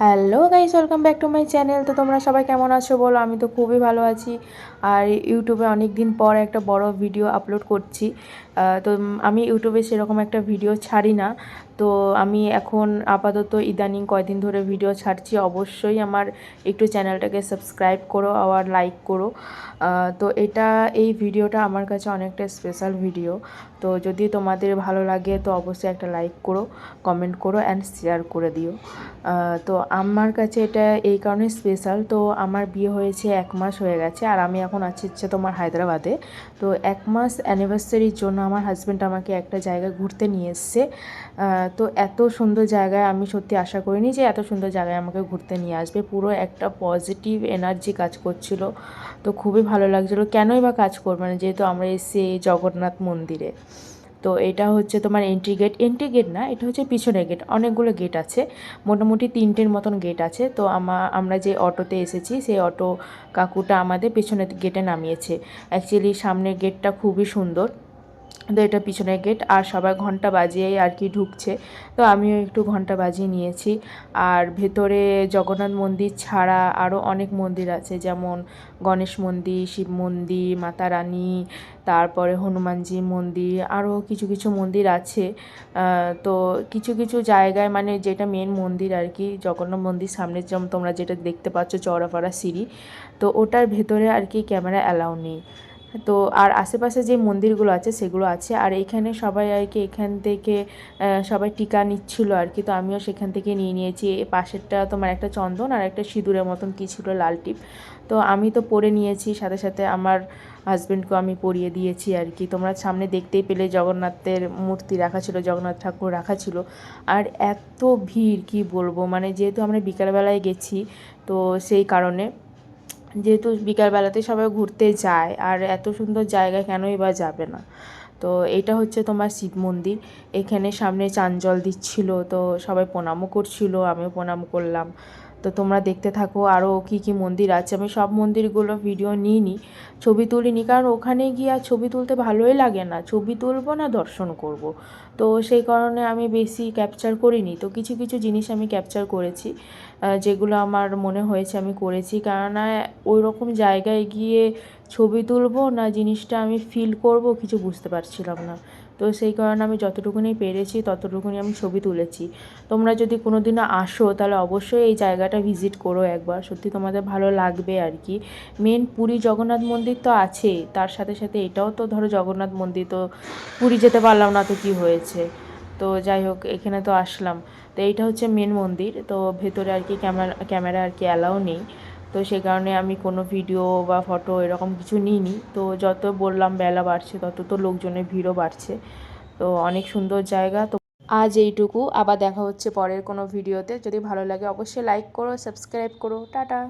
Hello guys, welcome back to my channel. তো তোমরা সবাই কেমন আছো বলো? আমি তো খুবই ভালো আছি। আর ইউটিউবে অনেক দিন পর একটা বড় ভিডিও আপলোড করছি। তো আমি ইউটিউবে সেরকম একটা ভিডিও ছাড়ি না। তো আমি এখন আপাতত ইদানিং কয়দিন ধরে ভিডিও ছাড়ছি। অবশ্যই আমার একটু চ্যানেলটাকে সাবস্ক্রাইব করো আর লাইক করো। তো এই ভিডিওটা আমার কাছে অনেকটা স্পেশাল ভিডিও। তো যদি তোমাদের ভালো লাগে তো অবশ্যই একটা লাইক করো, কমেন্ট করো অ্যান্ড শেয়ার করে দিও। তো আমার কাছে এটা এই কারণে স্পেশাল। তো আমার বিয়ে হয়েছে 1 মাস হয়ে গেছে, আর আমি এখন আছি হচ্ছে তোমার হায়দ্রাবাদে। তো 1 মাস অ্যানিভার্সারির জন্য আমার হাজব্যান্ড আমাকে একটা জায়গায় ঘুরতে নিয়ে এসছে। তো এত সুন্দর জায়গায় আমি সত্যি আশা করিনি যে এত সুন্দর জায়গায় আমাকে ঘুরতে নিয়ে আসবে। পুরো একটা পজিটিভ এনার্জি কাজ করছিল। তো খুবই ভালো লাগছিলো। কেনই বা কাজ করবে না, যেহেতু আমরা এসেছি জগন্নাথ মন্দিরে। তো এটা হচ্ছে তোমার এন্ট্রি গেট না, এটা হচ্ছে পিছনের গেট। অনেকগুলো গেট আছে, মোটামুটি 3টের মতন গেট আছে। তো আমরা যে অটোতে এসেছি সেই অটো কাকুটা আমাদের পেছনের গেটে নামিয়েছে। অ্যাকচুয়ালি সামনের গেটটা খুবই সুন্দর, তো এটা পিছনের গেট। আর সবাই ঘন্টা বাজিয়েই আর কি ঢুকছে। তো আমিও একটু ঘন্টা বাজিয়ে নিয়েছি। আর ভেতরে জগন্নাথ মন্দির ছাড়া আরও অনেক মন্দির আছে, যেমন গণেশ মন্দির, শিব মন্দির, মাতা রানী, তারপরে হনুমানজি মন্দির, আরও কিছু কিছু মন্দির আছে। তো কিছু কিছু জায়গায় মানে যেটা মেন মন্দির আর কি, জগন্নাথ মন্দির সামনে যেমন তোমরা যেটা দেখতে পাচ্ছ চওড়াপাড়া সিঁড়ি, তো ওটার ভেতরে আর কি ক্যামেরা অ্যালাউ নেই। তো আর আশেপাশে যে মন্দিরগুলো আছে সেগুলো আছে। আর এখানে সবাই আর কি এখান থেকে সবাই টিকা নিচ্ছিল আর কি। তো আমিও সেখান থেকে নিয়ে নিয়েছি। পাশেরটা তোমার একটা চন্দন আর একটা সিঁদুরের মতন কী ছিল, লাল টিপ। তো আমি তো পরে নিয়েছি, সাথে সাথে আমার হাজব্যান্ডকেও আমি পরিয়ে দিয়েছি আর কি। তোমরা সামনে দেখতেই পেলে জগন্নাথের মূর্তি রাখা ছিল, জগন্নাথ ঠাকুর রাখা ছিল। আর এত ভিড় কি বলবো, মানে যেহেতু আমরা বিকালবেলায় গেছি, তো সেই কারণে, যেহেতু বিকালবেলাতে সবাই ঘুরতে যায়, আর এত সুন্দর জায়গায় কেনই বা যাবে না। তো এটা হচ্ছে তোমার শিব মন্দির। এখানে সামনে চান জল দিচ্ছিল, তো সবাই প্রণামও করছিল, আমিও প্রণাম করলাম। তো তোমরা দেখতে থাকো আরও কী কী মন্দির আছে। আমি সব মন্দিরগুলো ভিডিও নিইনি, ছবি তুলিনি, কারণ ওখানে গিয়ে আর ছবি তুলতে ভালোই লাগে না। ছবি তুলবো না দর্শন করব। তো সেই কারণে আমি বেশি ক্যাপচার করিনি। তো কিছু কিছু জিনিস আমি ক্যাপচার করেছি, যেগুলো আমার মনে হয়েছে আমি করেছি। কেননা ওই রকম জায়গায় গিয়ে ছবি তুলবো না জিনিসটা আমি ফিল করব, কিছু বুঝতে পারছিলাম না। তো সেই কারণে আমি যতটুকুনি পেরেছি ততটুকুনি আমি ছবি তুলেছি। তোমরা যদি কোনো দিনও আসো তাহলে অবশ্যই এই জায়গাটা ভিজিট করো একবার, সত্যি তোমাদের ভালো লাগবে আর কি। মেন পুরী জগন্নাথ মন্দির তো আছেই, তার সাথে সাথে এটাও তো ধরো জগন্নাথ মন্দির। তো পুরী যেতে পারলাম না তো কি হয়েছে। তো যাই হোক, এখানে তো আসলাম। তো এইটা হচ্ছে মেন মন্দির। তো ভেতরে আর কি ক্যামেরা আর কি অ্যালাউ নেই। তো সেই কারণে আমি কোনো ভিডিও বা ফটো এরকম কিছু নিইনি। তো যত বললাম বেলা বাড়ছে তত তো লোকজনের ভিড়ও বাড়ছে। তো অনেক সুন্দর জায়গা। তো আজ এইটুকু, আবার দেখা হচ্ছে পরের কোনো ভিডিওতে। যদি ভালো লাগে অবশ্যই লাইক করো, সাবস্ক্রাইব করো। টাটা।